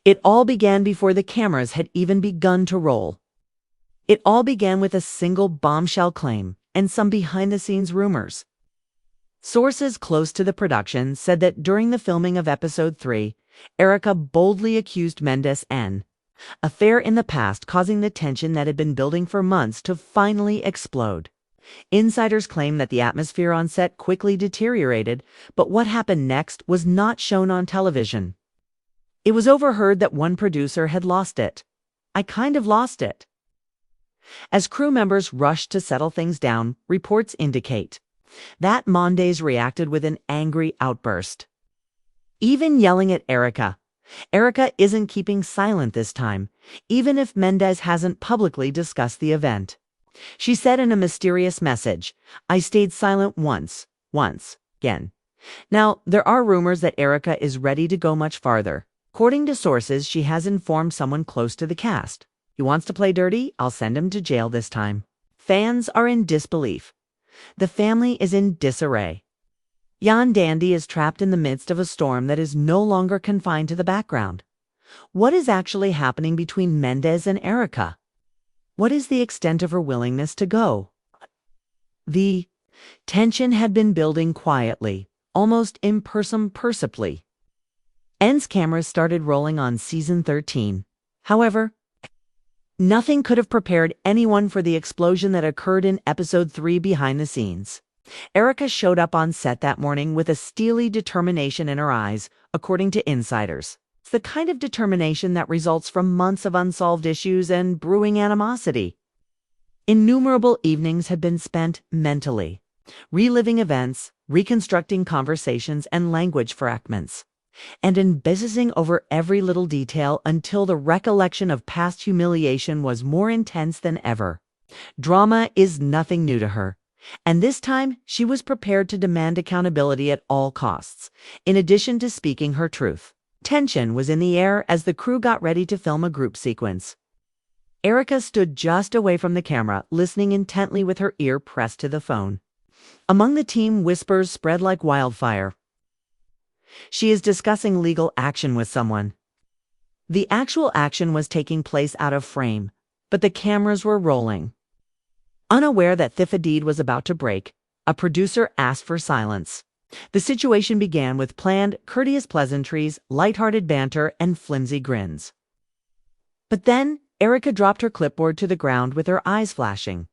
It all began before the cameras had even begun to roll. It all began with a single bombshell claim and some behind-the-scenes rumors. Sources close to the production said that during the filming of episode 3, Erica boldly accused Mendeecees' affair in the past, causing the tension that had been building for months to finally explode. Insiders claim that the atmosphere on set quickly deteriorated, but what happened next was not shown on television. It was overheard that one producer had lost it. "I kind of lost it." As crew members rushed to settle things down, reports indicate that Mendeecees reacted with an angry outburst, even yelling at Erica. Erica isn't keeping silent this time, even if Mendeecees hasn't publicly discussed the event. She said in a mysterious message, "I stayed silent once, again." Now, there are rumors that Erica is ready to go much farther. According to sources, she has informed someone close to the cast. "He wants to play dirty, I'll send him to jail this time." Fans are in disbelief. The family is in disarray. Jan Dandy is trapped in the midst of a storm that is no longer confined to the background. What is actually happening between Mendeecees and Erica? What is the extent of her willingness to go? The tension had been building quietly, almost imperceptibly. N's cameras started rolling on season 13. However, nothing could have prepared anyone for the explosion that occurred in episode 3 behind the scenes. Erica showed up on set that morning with a steely determination in her eyes, according to insiders. It's the kind of determination that results from months of unsolved issues and brewing animosity. Innumerable evenings had been spent mentally, reliving events, reconstructing conversations and language fragments, and obsessing over every little detail until the recollection of past humiliation was more intense than ever. Drama is nothing new to her, and this time she was prepared to demand accountability at all costs, in addition to speaking her truth. Tension was in the air as the crew got ready to film a group sequence. Erica stood just away from the camera, listening intently with her ear pressed to the phone. Among the team, whispers spread like wildfire. She is discussing legal action with someone. The actual action was taking place out of frame, but the cameras were rolling. Unaware that Thifadid was about to break, a producer asked for silence. The situation began with planned, courteous pleasantries, lighthearted banter, and flimsy grins. But then, Erica dropped her clipboard to the ground with her eyes flashing.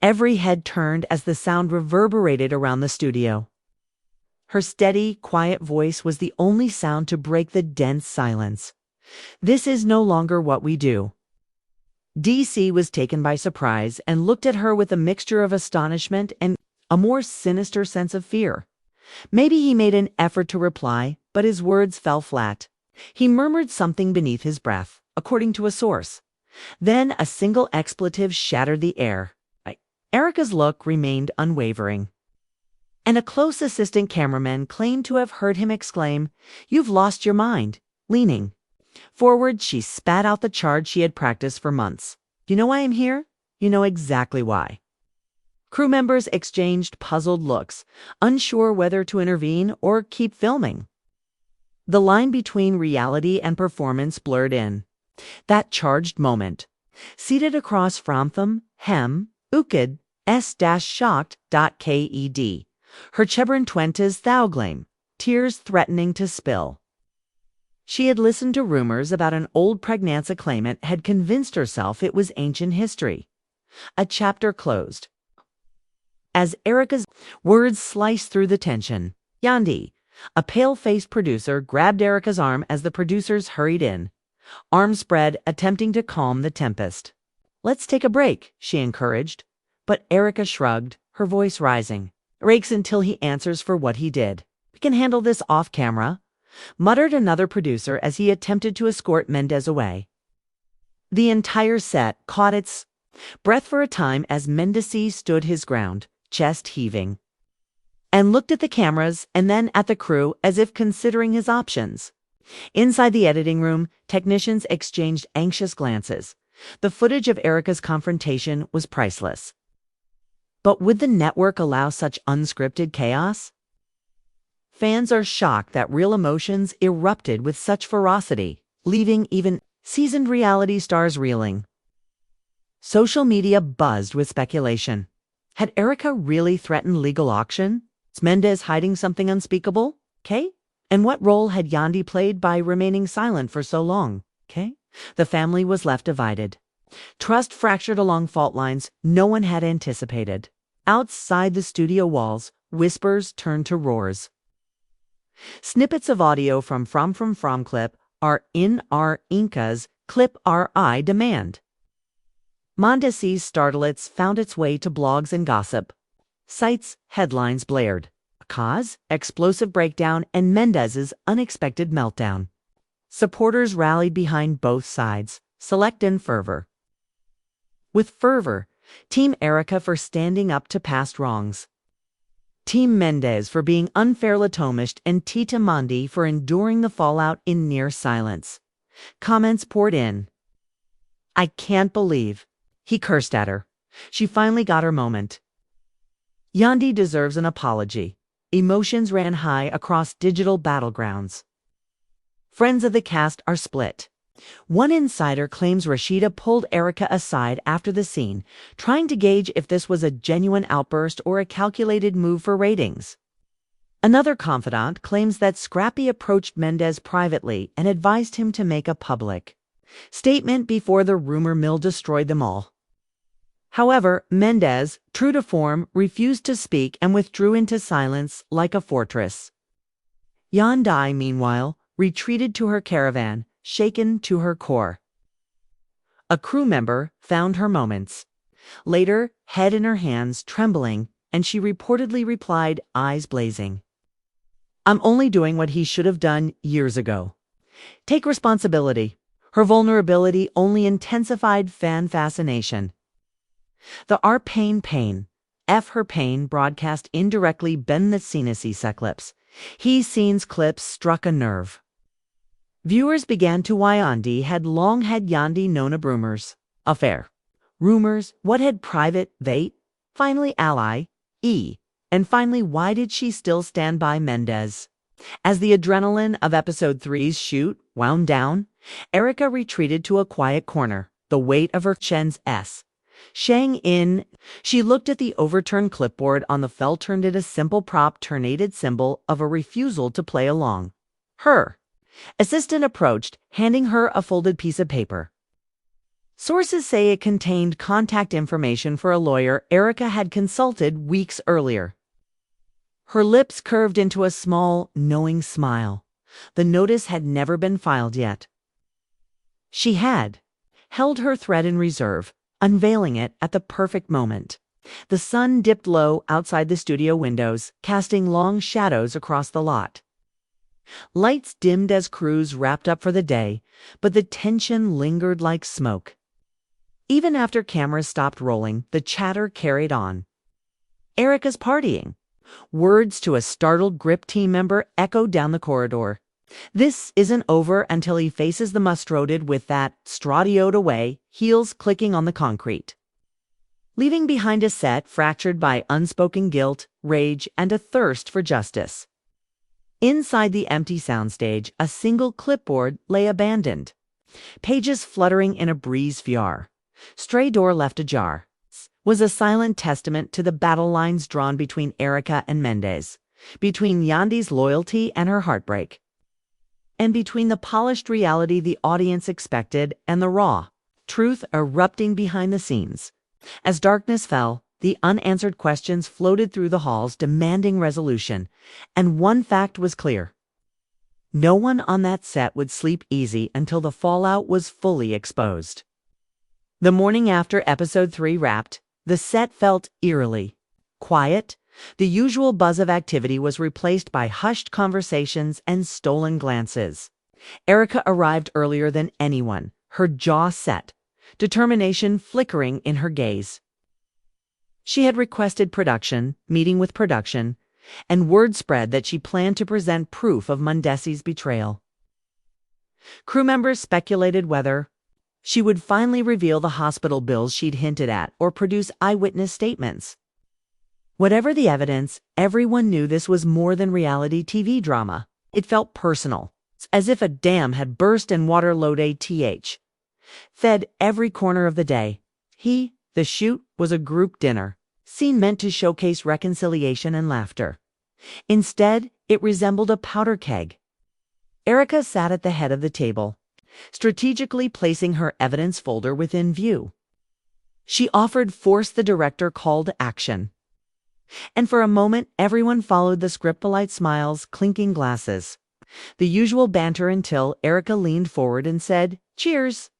Every head turned as the sound reverberated around the studio. Her steady, quiet voice was the only sound to break the dense silence. "This is no longer what we do." DC was taken by surprise and looked at her with a mixture of astonishment and a more sinister sense of fear. Maybe he made an effort to reply, but his words fell flat. He murmured something beneath his breath, according to a source. Then a single expletive shattered the air. Erica's look remained unwavering, and a close assistant cameraman claimed to have heard him exclaim, "You've lost your mind." Leaning forward, she spat out the charge she had practiced for months. "You know why I'm here? You know exactly why." Crew members exchanged puzzled looks, unsure whether to intervene or keep filming. The line between reality and performance blurred in. That charged moment. Seated across from them, hem, ukid, s-shocked.ked. Her chebron twenties thauglaim, tears threatening to spill. She had listened to rumors about an old pregnancy claimant, had convinced herself it was ancient history. A chapter closed. As Erica's words sliced through the tension, Yandi, a pale-faced producer, grabbed Erica's arm as the producers hurried in, arms spread, attempting to calm the tempest. "Let's take a break," she encouraged, but Erica shrugged, her voice rising. "Breaks until he answers for what he did. We can handle this off camera," muttered another producer as he attempted to escort Mendeecees away. The entire set caught its breath for a time as Mendeecees stood his ground, chest heaving, and looked at the cameras and then at the crew as if considering his options. Inside the editing room, technicians exchanged anxious glances. The footage of Erica's confrontation was priceless. But would the network allow such unscripted chaos? Fans are shocked that real emotions erupted with such ferocity. leaving even seasoned reality stars reeling. Social media buzzed with speculation. Had Erica really threatened legal auction? Was Mendez hiding something unspeakable? K? And what role had Yandi played by remaining silent for so long? K? The family was left divided. Trust fractured along fault lines no one had anticipated. Outside the studio walls, whispers turned to roars. Snippets of audio from clip are in our Inca's clip our eye demand. Mendeecees startlets found its way to blogs and gossip. Sites' headlines blared. A cause, explosive breakdown, and Mendez's unexpected meltdown. Supporters rallied behind both sides, select in fervor. With fervor, Team Erica for standing up to past wrongs. Team Mendez for being unfairly tomished, and Tita Mondi for enduring the fallout in near silence. Comments poured in. "I can't believe." He cursed at her. She finally got her moment. Yandi deserves an apology. Emotions ran high across digital battlegrounds. Friends of the cast are split. One insider claims Rashida pulled Erica aside after the scene, trying to gauge if this was a genuine outburst or a calculated move for ratings. Another confidant claims that Scrappy approached Mendez privately and advised him to make a public statement before the rumor mill destroyed them all. However, Mendez, true to form, refused to speak and withdrew into silence like a fortress. Yandi, meanwhile, retreated to her caravan, shaken to her core. A crew member found her moments. Later, head in her hands, trembling, and she reportedly replied, eyes blazing. "I'm only doing what he should have done years ago. Take responsibility." Her vulnerability only intensified fan fascination. The "Our Pain, F Her Pain" broadcast indirectly Mendeecees clips. He scenes clips struck a nerve. Viewers began to Yandi had long had Yandi known of rumors. Affair. Rumors, what had private, Vate, finally ally, E, and finally why did she still stand by Mendez? As the adrenaline of episode 3's shoot wound down, Erica retreated to a quiet corner, the weight of her chen's S. Shang in, she looked at the overturned clipboard on the fell, turned it a simple prop, tornaded symbol of a refusal to play along. Her assistant approached, handing her a folded piece of paper. Sources say it contained contact information for a lawyer Erica had consulted weeks earlier. Her lips curved into a small, knowing smile. The notice had never been filed yet. She had held her thread in reserve, unveiling it at the perfect moment. The sun dipped low outside the studio windows, casting long shadows across the lot. Lights dimmed as crews wrapped up for the day, but the tension lingered like smoke. Even after cameras stopped rolling, the chatter carried on. "Erica's partying." Words to a startled grip team member echoed down the corridor. "This isn't over until he faces the must-roaded with that stradioed away, heels clicking on the concrete." Leaving behind a set fractured by unspoken guilt, rage, and a thirst for justice. Inside the empty soundstage, a single clipboard lay abandoned. Pages fluttering in a breeze fjord. Stray door left ajar. Was a silent testament to the battle lines drawn between Erica and Mendez, between Yandi's loyalty and her heartbreak, and between the polished reality the audience expected and the raw truth erupting behind the scenes. As darkness fell, the unanswered questions floated through the halls, demanding resolution, and one fact was clear. No one on that set would sleep easy until the fallout was fully exposed. The morning after episode 3 wrapped, the set felt eerily quiet. The usual buzz of activity was replaced by hushed conversations and stolen glances. Erica arrived earlier than anyone, her jaw set, determination flickering in her gaze. She had requested production, meeting with production, and word spread that she planned to present proof of Mendeecees' betrayal. Crew members speculated whether she would finally reveal the hospital bills she'd hinted at or produce eyewitness statements. Whatever the evidence, everyone knew this was more than reality TV drama. It felt personal. as if a dam had burst and water load fed every corner of the day. The shoot, was a group dinner, scene meant to showcase reconciliation and laughter. Instead, it resembled a powder keg. Erica sat at the head of the table, strategically placing her evidence folder within view. She offered force the director call to action. And for a moment, everyone followed the script, polite smiles, clinking glasses. The usual banter until Erica leaned forward and said, "Cheers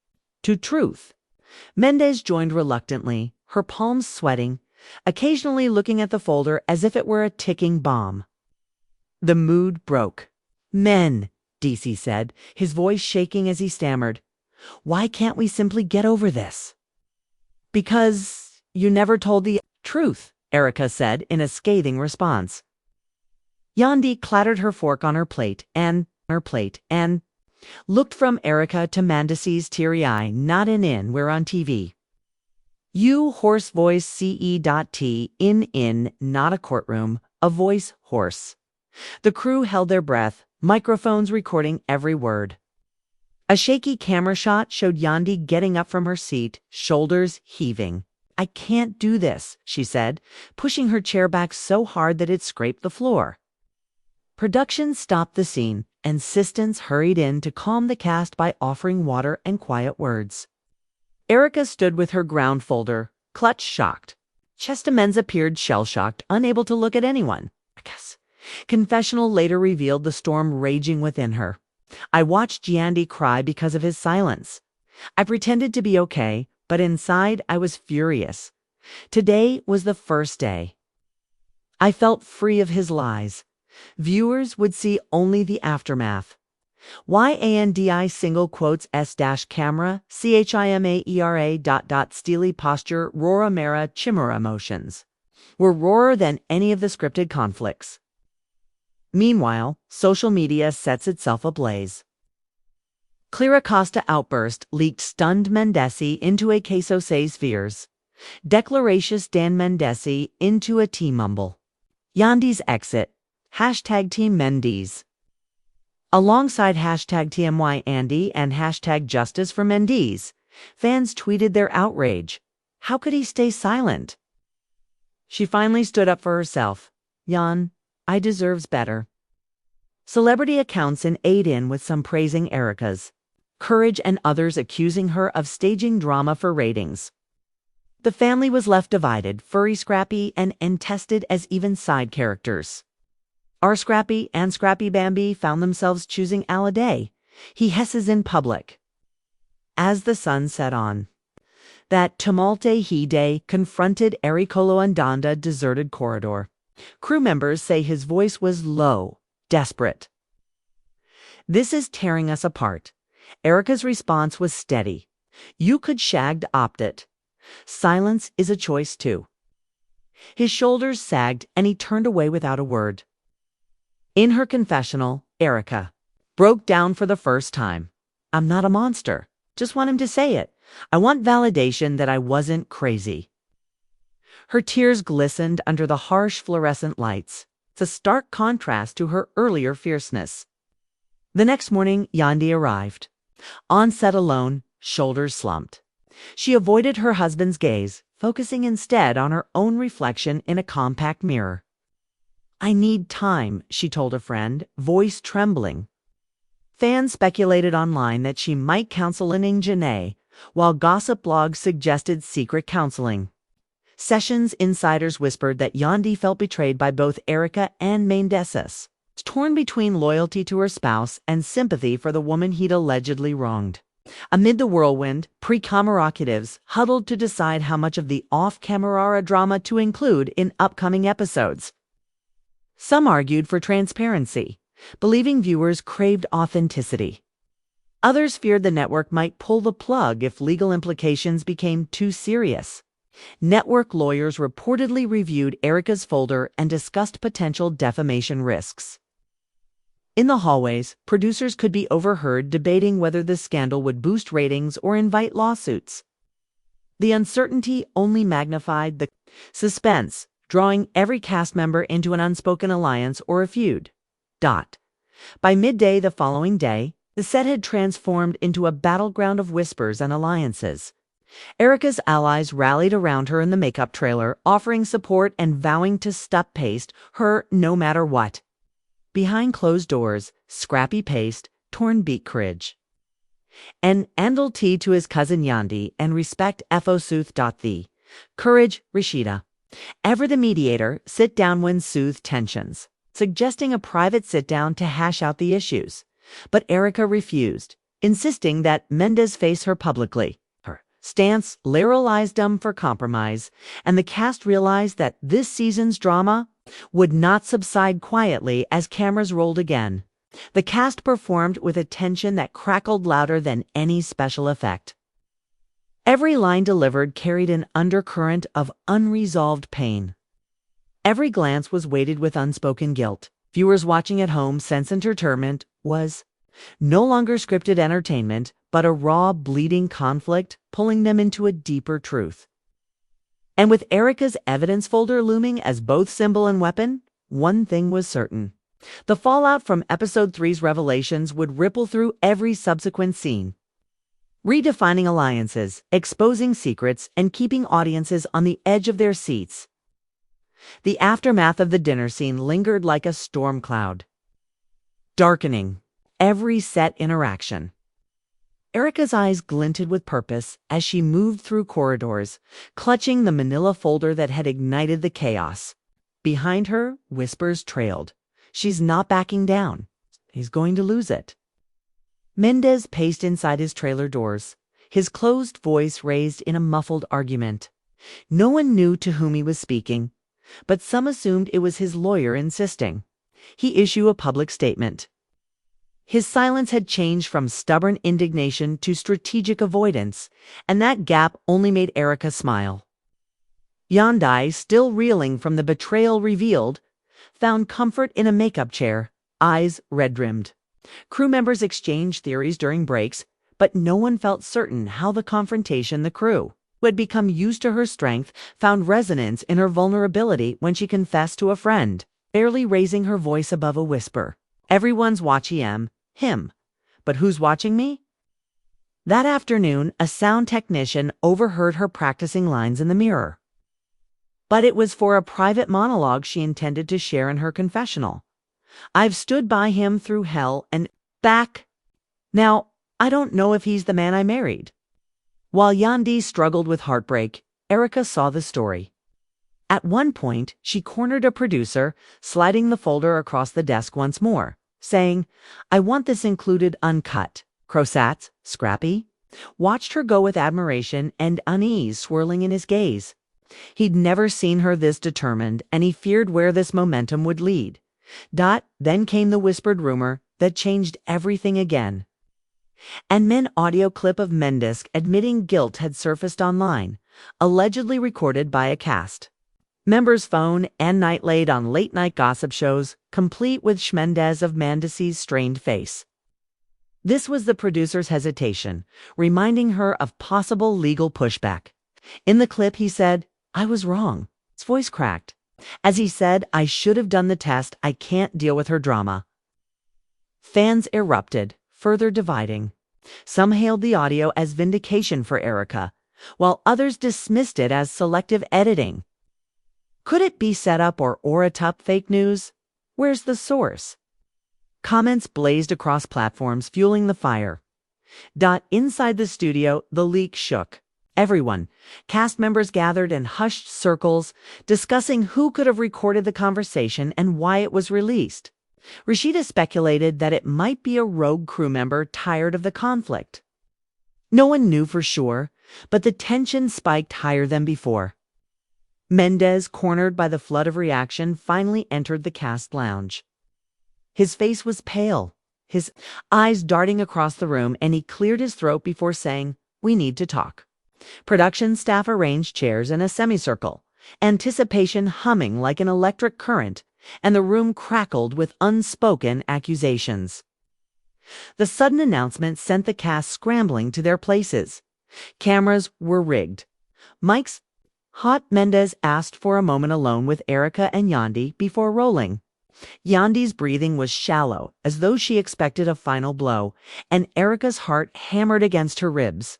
to truth." Mendeecees joined reluctantly, her palms sweating, occasionally looking at the folder as if it were a ticking bomb. The mood broke. "Mendeecees said, his voice shaking as he stammered, "Why can't we simply get over this?" "Because you never told the truth," Erica said in a scathing response. Yandi clattered her fork on her plate and looked from Erica to Mendeecees' teary eye. "Not we're on TV. You hoarse voice CE.T in, not a courtroom, a voice horse." The crew held their breath, microphones recording every word. A shaky camera shot showed Yandi getting up from her seat, shoulders heaving. "I can't do this," she said, pushing her chair back so hard that it scraped the floor. Production stopped the scene, and assistants hurried in to calm the cast by offering water and quiet words. Erica stood with her ground folder, clutch shocked. Chestamens appeared shell-shocked, unable to look at anyone. Confessional later revealed the storm raging within her. "I watched Yandi cry because of his silence. I pretended to be okay, but inside I was furious. Today was the first day. I felt free of his lies. Viewers would see only the aftermath. YANDI single quotes S-camera, CHIMAERA ... steely posture, Rora Mera Chimera emotions were rawer than any of the scripted conflicts." Meanwhile, social media sets itself ablaze. Clara Costa outburst leaked stunned Mendeecees into a queso seis fears. Declaracious Dan Mendeecees into a T-mumble. Yandi's exit. Hashtag Team Mendeecees. Alongside hashtag TMY Andy and hashtag Justice for Mendeecees, fans tweeted their outrage. How could he stay silent? She finally stood up for herself. "Jan, I deserves better." Celebrity accounts aid in with some praising Erica's courage and others accusing her of staging drama for ratings. The family was left divided, furry Scrappy and tested as even side characters. Our Scrappy and Scrappy Bambi found themselves choosing Alade. He hisses in public. As the sun set on that tumulte he day confronted Ericolo and Donda deserted corridor. Crew members say his voice was low, desperate. "This is tearing us apart." Erica's response was steady. "You could shagged opt it. Silence is a choice too." His shoulders sagged and he turned away without a word. In her confessional, Erica broke down for the first time. "I'm not a monster. Just want him to say it. I want validation that I wasn't crazy." Her tears glistened under the harsh fluorescent lights. It's a stark contrast to her earlier fierceness. The next morning, Yandi arrived. On set alone, shoulders slumped. She avoided her husband's gaze, focusing instead on her own reflection in a compact mirror. "I need time," she told a friend, voice trembling. Fans speculated online that she might counsel in Janae, while gossip blogs suggested secret counseling. Sessions insiders whispered that Yandi felt betrayed by both Erica and Mendeecees, torn between loyalty to her spouse and sympathy for the woman he'd allegedly wronged. Amid the whirlwind, pre-cameratives huddled to decide how much of the off-camera drama to include in upcoming episodes. Some argued for transparency, believing viewers craved authenticity. Others feared the network might pull the plug if legal implications became too serious. Network lawyers reportedly reviewed Erica's folder and discussed potential defamation risks. In the hallways, producers could be overheard debating whether the scandal would boost ratings or invite lawsuits. The uncertainty only magnified the suspense, drawing every cast member into an unspoken alliance or a feud. By midday the following day, the set had transformed into a battleground of whispers and alliances. Erica's allies rallied around her in the makeup trailer, offering support and vowing to stop paste her no matter what. Behind closed doors, Scrappy paced, torn beak courage. And andal tea to his cousin Yandi, and respect sooth thee. Courage, Rashida. Ever the mediator, sit down when soothe tensions, suggesting a private sit-down to hash out the issues. But Erica refused, insisting that Mendeecees face her publicly. Her stance liberalized them for compromise, and the cast realized that this season's drama would not subside quietly as cameras rolled again. The cast performed with a tension that crackled louder than any special effect. Every line delivered carried an undercurrent of unresolved pain. Every glance was weighted with unspoken guilt. Viewers watching at home sensed entertainment was no longer scripted entertainment, but a raw, bleeding conflict pulling them into a deeper truth. And with Erica's evidence folder looming as both symbol and weapon, one thing was certain. The fallout from Episode 3's revelations would ripple through every subsequent scene, redefining alliances, exposing secrets, and keeping audiences on the edge of their seats. The aftermath of the dinner scene lingered like a storm cloud, darkening every set interaction. Erica's eyes glinted with purpose as she moved through corridors, clutching the manila folder that had ignited the chaos. Behind her, whispers trailed. She's not backing down. He's going to lose it. Mendeecees paced inside his trailer doors, his closed voice raised in a muffled argument. No one knew to whom he was speaking, but some assumed it was his lawyer insisting he issue a public statement. His silence had changed from stubborn indignation to strategic avoidance, and that gap only made Erica smile. Yandai, still reeling from the betrayal revealed, found comfort in a makeup chair, eyes red-rimmed. Crew members exchanged theories during breaks, but no one felt certain how the confrontation the crew, who had become used to her strength, found resonance in her vulnerability when she confessed to a friend, barely raising her voice above a whisper. Everyone's watching him. But who's watching me? That afternoon, a sound technician overheard her practicing lines in the mirror. But it was for a private monologue she intended to share in her confessional. I've stood by him through hell and back. Now, I don't know if he's the man I married. While Yandi struggled with heartbreak, Erica saw the story. At one point, she cornered a producer, sliding the folder across the desk once more, saying, I want this included uncut. Crosats, Scrappy, watched her go with admiration and unease swirling in his gaze. He'd never seen her this determined, and he feared where this momentum would lead. Then came the whispered rumor that changed everything again. An audio clip of Mendeecees admitting guilt had surfaced online, allegedly recorded by a cast member's phone and night laid on late-night gossip shows, complete with Mendeecees of Mendeecees' strained face. This was the producer's hesitation, reminding her of possible legal pushback. In the clip, he said, I was wrong. His voice cracked. As he said, I should have done the test. I can't deal with her drama. Fans erupted, further dividing. Some hailed the audio as vindication for Erica, while others dismissed it as selective editing. Could it be set up or Oratup fake news? Where's the source? Comments blazed across platforms, fueling the fire. Inside the studio, the leak shook. Everyone, cast members gathered in hushed circles, discussing who could have recorded the conversation and why it was released. Rashida speculated that it might be a rogue crew member tired of the conflict. No one knew for sure, but the tension spiked higher than before. Mendeecees, cornered by the flood of reaction, finally entered the cast lounge. His face was pale, his eyes darting across the room, and he cleared his throat before saying, We need to talk. Production staff arranged chairs in a semicircle, anticipation humming like an electric current, and the room crackled with unspoken accusations. The sudden announcement sent the cast scrambling to their places. Cameras were rigged. Mics hot. Mendeecees asked for a moment alone with Erica and Yandi before rolling. Yandi's breathing was shallow, as though she expected a final blow, and Erica's heart hammered against her ribs.